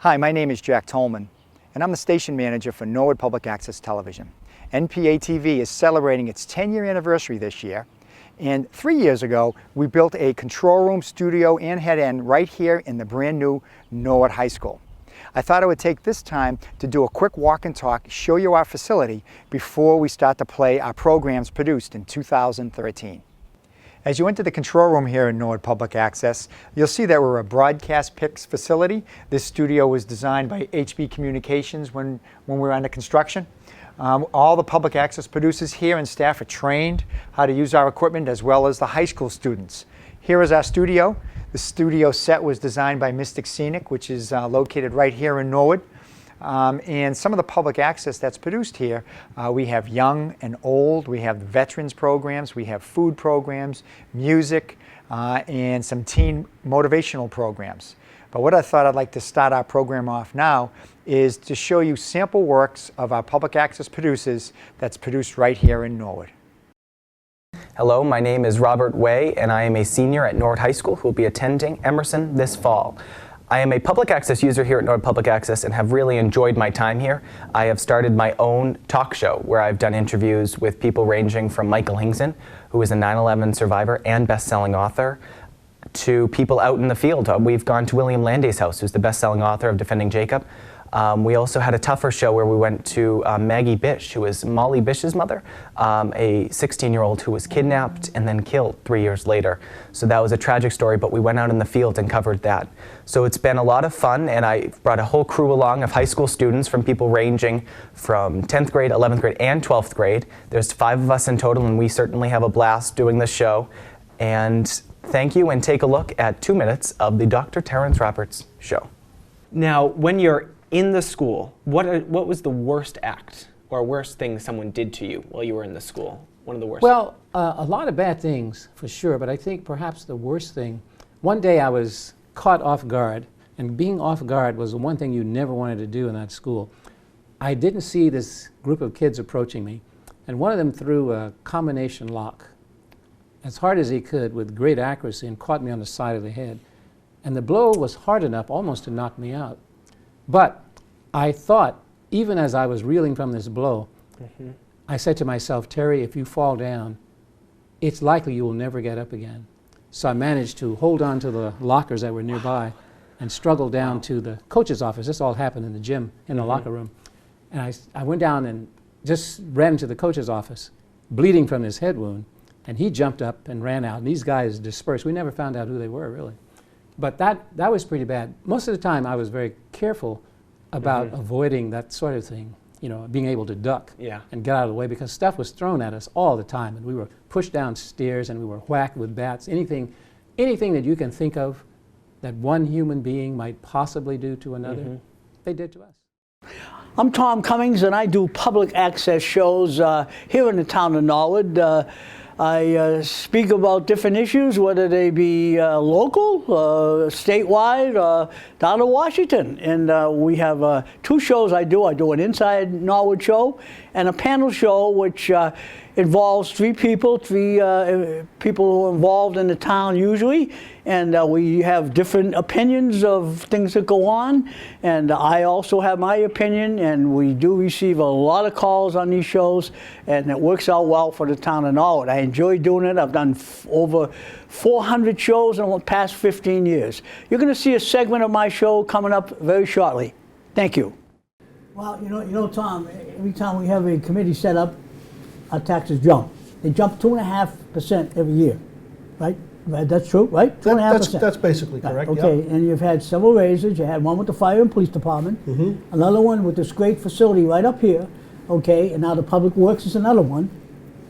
Hi, my name is Jack Tolman, and I'm the station manager for Norwood Public Access Television. NPATV is celebrating its 10-year anniversary this year, and 3 years ago, we built a control room, studio, and head end right here in the brand new Norwood High School. I thought I would take this time to do a quick walk and talk, show you our facility before we start to play our programs produced in 2013. As you enter the control room here in Norwood Public Access, you'll see that we're a broadcast PICS facility. This studio was designed by HB Communications when we were under construction. All the public access producers here and staff are trained how to use our equipment, as well as the high school students. Here is our studio. The studio set was designed by Mystic Scenic, which is located right here in Norwood. And some of the public access that's produced here, we have young and old, we have veterans programs, we have food programs, music, and some teen motivational programs. But what I thought I'd like to start our program off now is to show you sample works of our public access producers that's produced right here in Norwood. Hello, my name is Robert Way, and I am a senior at Norwood High School who will be attending Emerson this fall. I am a public access user here at Norwood Public Access and have really enjoyed my time here. I have started my own talk show where I've done interviews with people ranging from Michael Hingson, who is a 9/11 survivor and best-selling author, to people out in the field. We've gone to William Landay's house, who's the best-selling author of Defending Jacob. We also had a tougher show where we went to Maggie Bish, who is Molly Bish's mother, a 16-year-old who was kidnapped and then killed 3 years later. So that was a tragic story, but we went out in the field and covered that. So it's been a lot of fun, and I brought a whole crew along of high school students from people ranging from 10th grade, 11th grade, and 12th grade. There's 5 of us in total, and we certainly have a blast doing this show. And thank you, and take a look at 2 minutes of the Dr. Terrence Roberts show. Now, when you're in the school, what was the worst act or worst thing someone did to you while you were in the school? One of the worst. Well, a lot of bad things for sure, but I think perhaps the worst thing, one day I was caught off guard, and being off guard was the one thing you never wanted to do in that school. I didn't see this group of kids approaching me, and one of them threw a combination lock as hard as he could with great accuracy and caught me on the side of the head. And the blow was hard enough almost to knock me out. But I thought, even as I was reeling from this blow, I said to myself, Terry, if you fall down, it's likely you will never get up again. So I managed to hold on to the lockers that were nearby and struggle down to the coach's office. This all happened in the gym, in the locker room. And I went down and just ran to the coach's office, bleeding from his head wound. And he jumped up and ran out. And these guys dispersed. We never found out who they were, really. But that was pretty bad. Most of the time, I was very careful about avoiding that sort of thing, you know, being able to duck and get out of the way, because stuff was thrown at us all the time, and we were pushed downstairs and we were whacked with bats. Anything that you can think of that one human being might possibly do to another, they did to us. I'm Tom Cummings, and I do public access shows here in the town of Norwood. I speak about different issues, whether they be local, statewide, down to Washington. And we have 2 shows I do. I do an Inside Norwood show and a panel show, which involves 3 people, 3 people who are involved in the town usually. And we have different opinions of things that go on. And I also have my opinion, and we do receive a lot of calls on these shows, and it works out well for the town of Norwood. I enjoy doing it. I've done over 400 shows in the past 15 years. You're going to see a segment of my show coming up very shortly. Thank you. Well, you know, Tom, every time we have a committee set up, our taxes jump. They jump 2.5% every year, right? That's true, right? 2.5%. That's basically correct. Okay, and you've had several raises. You had one with the fire and police department, another one with this great facility right up here, okay, and now the public works is another one.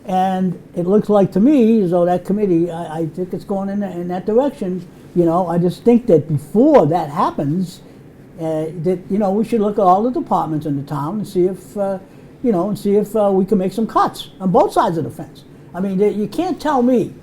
And it looks like to me as though that committee, I think it's going in that direction. You know, I just think that before that happens, that, you know, we should look at all the departments in the town and see if, you know, we can make some cuts on both sides of the fence. I mean, you can't tell me,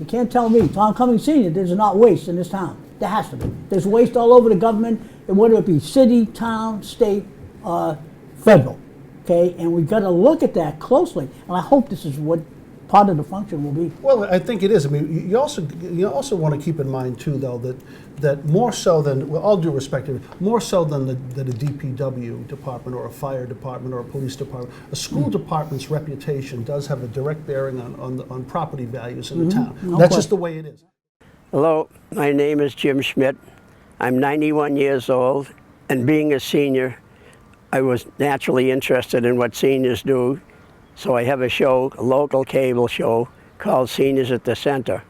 Tom Cummings Sr., there's not waste in this town. There has to be. There's waste all over the government, and whether it be city, town, state, federal. Okay, and we've got to look at that closely. And I hope this is what part of the function will be. Well, I think it is. I mean, you also want to keep in mind too, though, that more so than, with all due respect, more so than a DPW department or a fire department or a police department, a school department's reputation does have a direct bearing on property values in the town. No That's question. just the way it is. Hello, my name is Jim Schmidt. I'm 91 years old, and being a senior, I was naturally interested in what seniors do, so I have a show, a local cable show, called Seniors at the Center.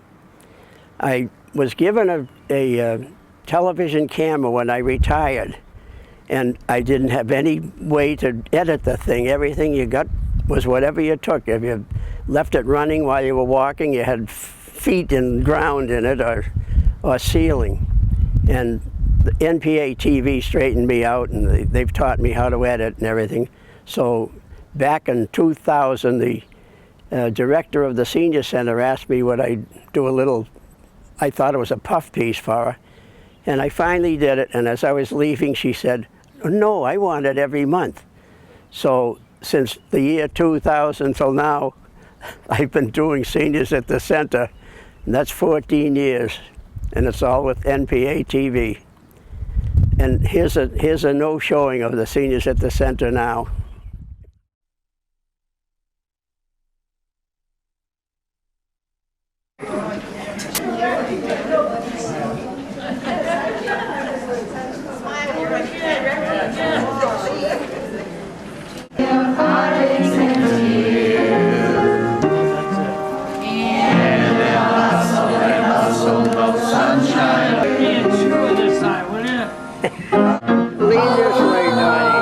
I was given a television camera when I retired, and I didn't have any way to edit the thing. Everything you got was whatever you took. If you left it running while you were walking, you had feet and ground in it, or ceiling. And the NPA TV straightened me out, and they've taught me how to edit and everything. So back in 2000, the director of the senior center asked me would I do a little, I thought it was a puff piece for her. And I finally did it, and as I was leaving, she said, "No, I want it every month." So since the year 2000 till now, I've been doing Seniors at the Center, and that's 14 years, and it's all with NPA TV. And here's a no showing of the Seniors at the Center now. Leave this way, Donnie.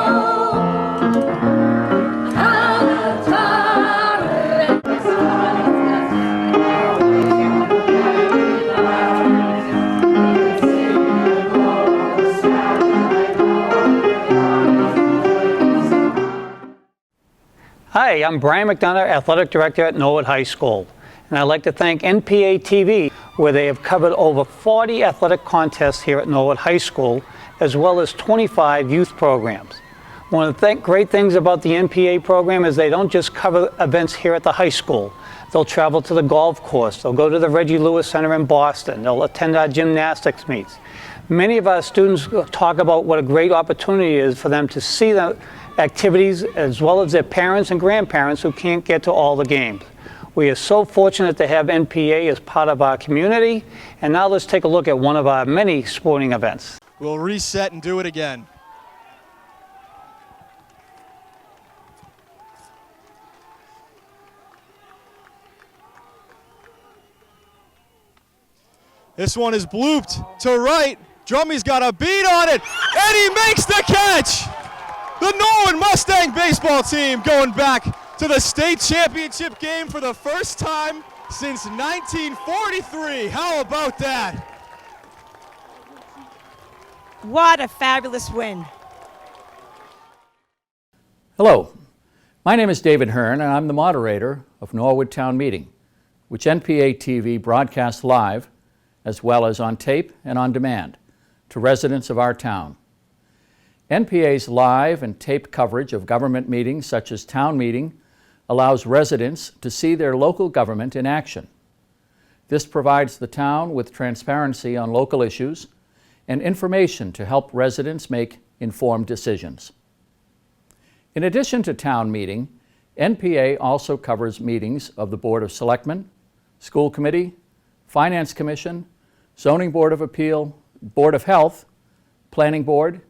Hi, I'm Brian McDonough, Athletic Director at Norwood High School. And I'd like to thank NPA TV, where they have covered over 40 athletic contests here at Norwood High School, as well as 25 youth programs. One of the great things about the NPA program is they don't just cover events here at the high school. They'll travel to the golf course, they'll go to the Reggie Lewis Center in Boston, they'll attend our gymnastics meets. Many of our students talk about what a great opportunity it is for them to see the activities as well as their parents and grandparents who can't get to all the games. We are so fortunate to have NPA as part of our community, and now let's take a look at one of our many sporting events. We'll reset and do it again. This one is blooped to right. Drummy's got a beat on it, and he makes the catch! The Norwood Mustang baseball team going back to the state championship game for the first time since 1943. How about that? What a fabulous win. Hello, my name is David Hearn, and I'm the moderator of Norwood Town Meeting, which NPA TV broadcasts live as well as on tape and on demand to residents of our town. NPA's live and taped coverage of government meetings such as town meeting allows residents to see their local government in action. This provides the town with transparency on local issues and information to help residents make informed decisions. In addition to town meeting, NPA also covers meetings of the Board of Selectmen, School Committee, Finance Commission, Zoning Board of Appeal, Board of Health, Planning Board,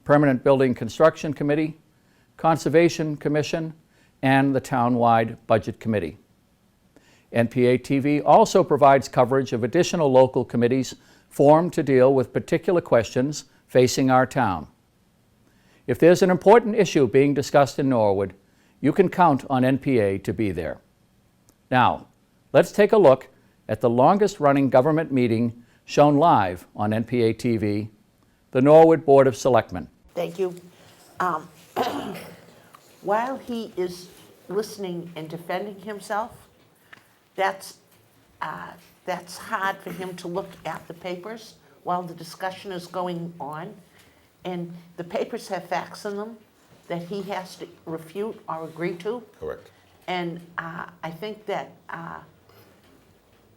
Permanent Building Construction Committee, Conservation Commission, and the Townwide Budget Committee. NPA TV also provides coverage of additional local committees formed to deal with particular questions facing our town. If there's an important issue being discussed in Norwood, you can count on NPA to be there. Now, let's take a look at the longest-running government meeting shown live on NPA TV, the Norwood Board of Selectmen. Thank you. While he is listening and defending himself, that's hard for him to look at the papers while the discussion is going on. And the papers have facts in them that he has to refute or agree to. Correct. And I think that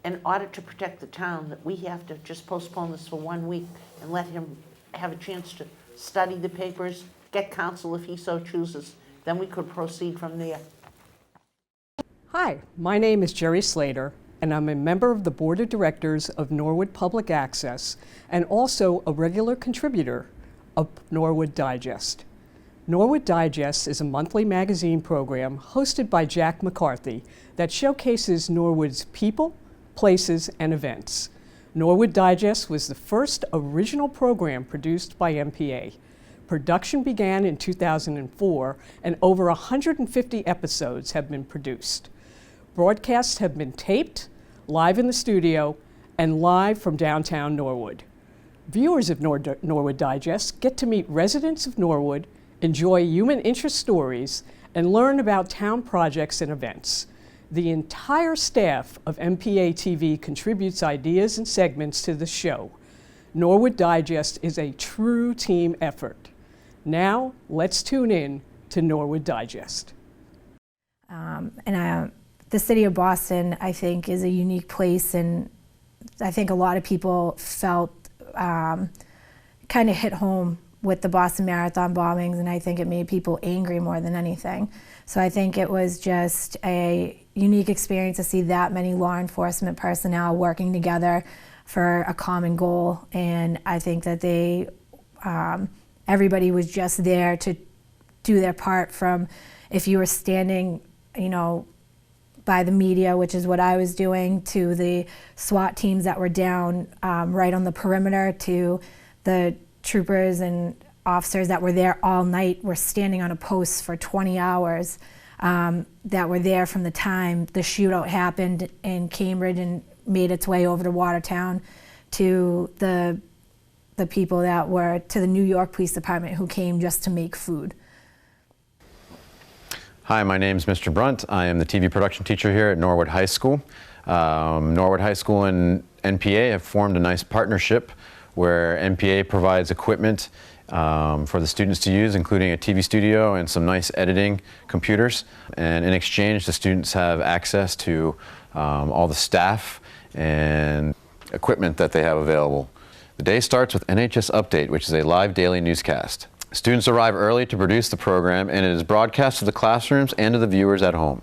in order to protect the town, that we have to just postpone this for 1 week and let him have a chance to study the papers, get counsel if he so chooses. Then we could proceed from there. Hi, my name is Jerry Slater, and I'm a member of the Board of Directors of Norwood Public Access and also a regular contributor of Norwood Digest. Norwood Digest is a monthly magazine program hosted by Jack McCarthy that showcases Norwood's people, places, and events. Norwood Digest was the first original program produced by NPA. Production began in 2004, and over 150 episodes have been produced. Broadcasts have been taped, live in the studio, and live from downtown Norwood. Viewers of Norwood Digest get to meet residents of Norwood, enjoy human interest stories, and learn about town projects and events. The entire staff of NPA TV contributes ideas and segments to the show. Norwood Digest is a true team effort. Now, let's tune in to Norwood Digest. The city of Boston, I think, is a unique place, and I think a lot of people felt kind of hit home with the Boston Marathon bombings, and I think it made people angry more than anything. So I think it was just a unique experience to see that many law enforcement personnel working together for a common goal, and I think that they, everybody was just there to do their part, from if you were standing, by the media, which is what I was doing, to the SWAT teams that were down right on the perimeter, to the troopers and officers that were there all night, were standing on a post for 20 hours, that were there from the time the shootout happened in Cambridge and made its way over to Watertown, to the people that were, to the New York Police Department who came just to make food. Hi, my name is Mr. Brunt. I am the TV production teacher here at Norwood High School. Norwood High School and NPA have formed a nice partnership where NPA provides equipment for the students to use, including a TV studio and some nice editing computers. And in exchange, the students have access to all the staff and equipment that they have available. The day starts with NHS Update, which is a live daily newscast. Students arrive early to produce the program, and it is broadcast to the classrooms and to the viewers at home.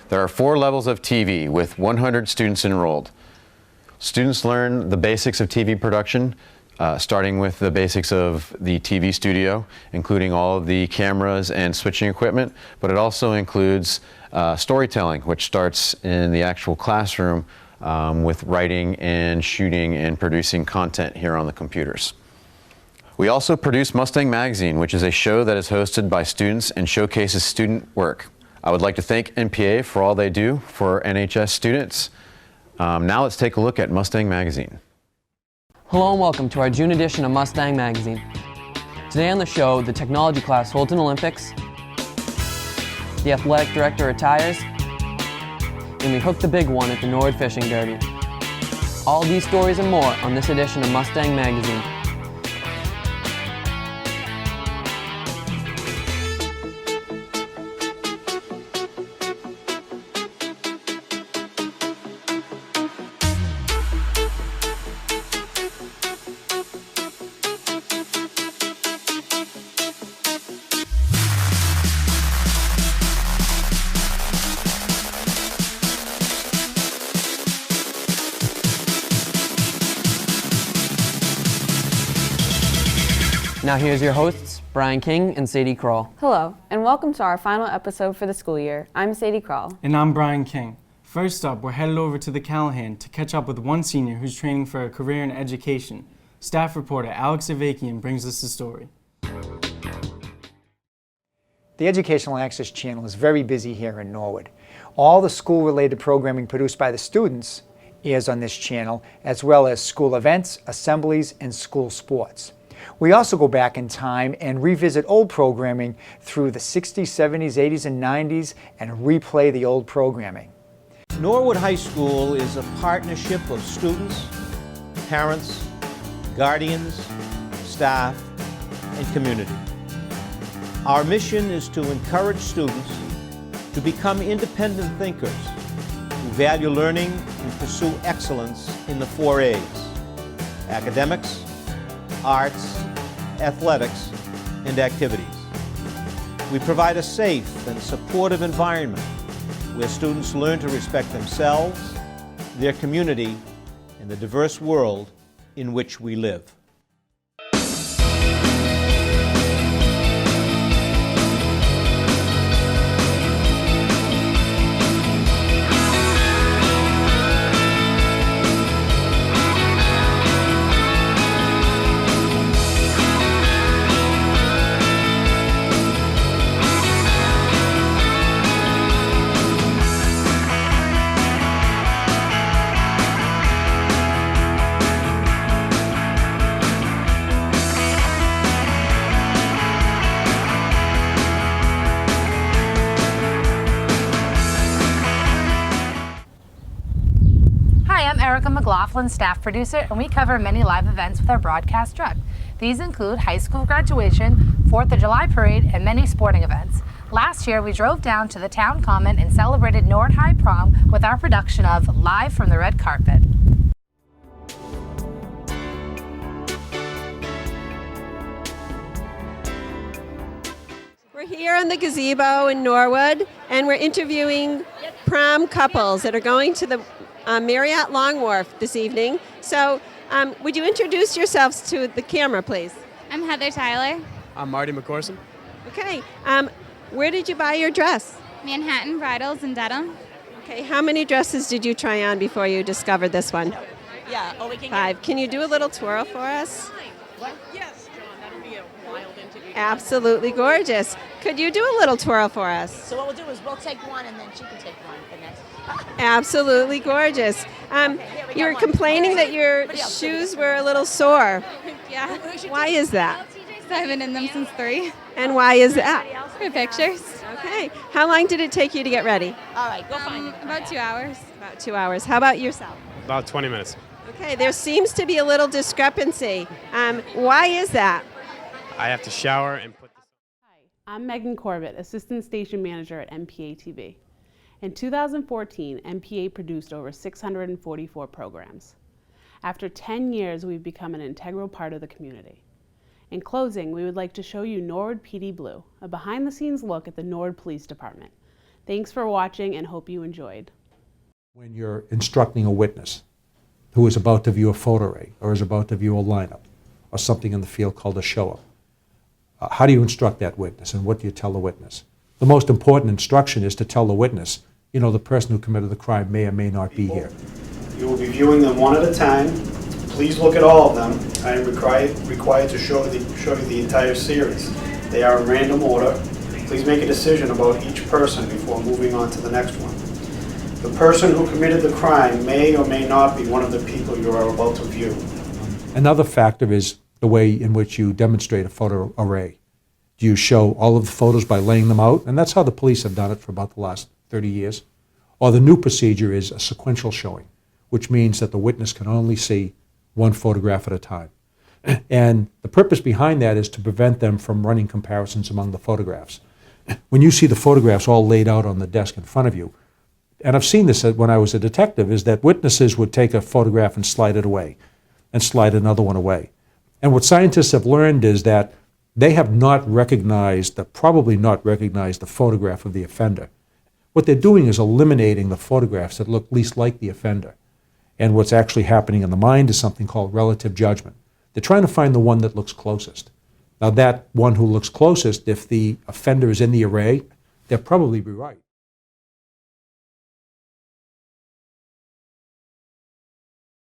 There are 4 levels of TV with 100 students enrolled. Students learn the basics of TV production, starting with the basics of the TV studio, including all of the cameras and switching equipment, but it also includes storytelling, which starts in the actual classroom with writing and shooting and producing content here on the computers. We also produce Mustang Magazine, which is a show that is hosted by students and showcases student work. I would like to thank NPA for all they do for NHS students. Now let's take a look at Mustang Magazine. Hello and welcome to our June edition of Mustang Magazine. Today on the show, the technology class holds an Olympics, the athletic director retires, and we hooked the big one at the Norwood Fishing Derby. All these stories and more on this edition of Mustang Magazine. Now here's your hosts, Brian King and Sadie Kroll. Hello, and welcome to our final episode for the school year. I'm Sadie Kroll. And I'm Brian King. First up, we're headed over to the Callahan to catch up with one senior who's training for a career in education. Staff reporter Alex Avakian brings us the story. The Educational Access Channel is very busy here in Norwood. All the school-related programming produced by the students airs on this channel, as well as school events, assemblies, and school sports. We also go back in time and revisit old programming through the 60s, 70s, 80s, and 90s and replay the old programming. Norwood High School is a partnership of students, parents, guardians, staff, and community. Our mission is to encourage students to become independent thinkers who value learning and pursue excellence in the 4 A's: academics, arts, athletics, and activities. We provide a safe and supportive environment where students learn to respect themselves, their community, and the diverse world in which we live. McLaughlin, staff producer, and we cover many live events with our broadcast truck. These include high school graduation, 4th of July parade, and many sporting events. Last year, we drove down to the town common and celebrated Norwood High Prom with our production of Live from the Red Carpet. We're here in the gazebo in Norwood, and we're interviewing prom couples that are going to the Marriott Long Wharf this evening. So would you introduce yourselves to the camera, please? I'm Heather Tyler. I'm Marty McCorson. Okay. Where did you buy your dress? Manhattan Bridals in Dedham. Okay. How many dresses did you try on before you discovered this one? Yeah. Oh, we can 5. Can you do a little twirl for us? What? Yes, John. That'll be a wild interview. Absolutely gorgeous. Could you do a little twirl for us? So what we'll do is we'll take one and then she can take one for next. Absolutely gorgeous. You were complaining that your shoes were a little sore. Yeah. Why is that? I haven't in them since 3. And why is that? For pictures. Okay. How long did it take you to get ready? All right, go find it. About 2 hours. About 2 hours. How about yourself? About 20 minutes. Okay, there seems to be a little discrepancy. Why is that? I have to shower and put this on. Hi, I'm Megan Corbett, Assistant Station Manager at NPA TV. In 2014, NPA produced over 644 programs. After 10 years, we've become an integral part of the community. In closing, we would like to show you Norwood PD Blue, a behind-the-scenes look at the Norwood Police Department. Thanks for watching and hope you enjoyed. When you're instructing a witness who is about to view a photo array or is about to view a lineup or something in the field called a show-up, how do you instruct that witness and what do you tell the witness? The most important instruction is to tell the witness, you know, the person who committed the crime may or may not be here. You will be viewing them one at a time. Please look at all of them. I am required to show you the entire series. They are in random order. Please make a decision about each person before moving on to the next one. The person who committed the crime may or may not be one of the people you are about to view. Another factor is the way in which you demonstrate a photo array. Do you show all of the photos by laying them out? And that's how the police have done it for about the last 30 years. Or the new procedure is a sequential showing, which means that the witness can only see one photograph at a time. And the purpose behind that is to prevent them from running comparisons among the photographs. When you see the photographs all laid out on the desk in front of you, and I've seen this when I was a detective, is that witnesses would take a photograph and slide it away, and slide another one away. And what scientists have learned is that they have probably not recognized the photograph of the offender. What they're doing is eliminating the photographs that look least like the offender. And what's actually happening in the mind is something called relative judgment. They're trying to find the one that looks closest. Now that one who looks closest, if the offender is in the array, they'll probably be right.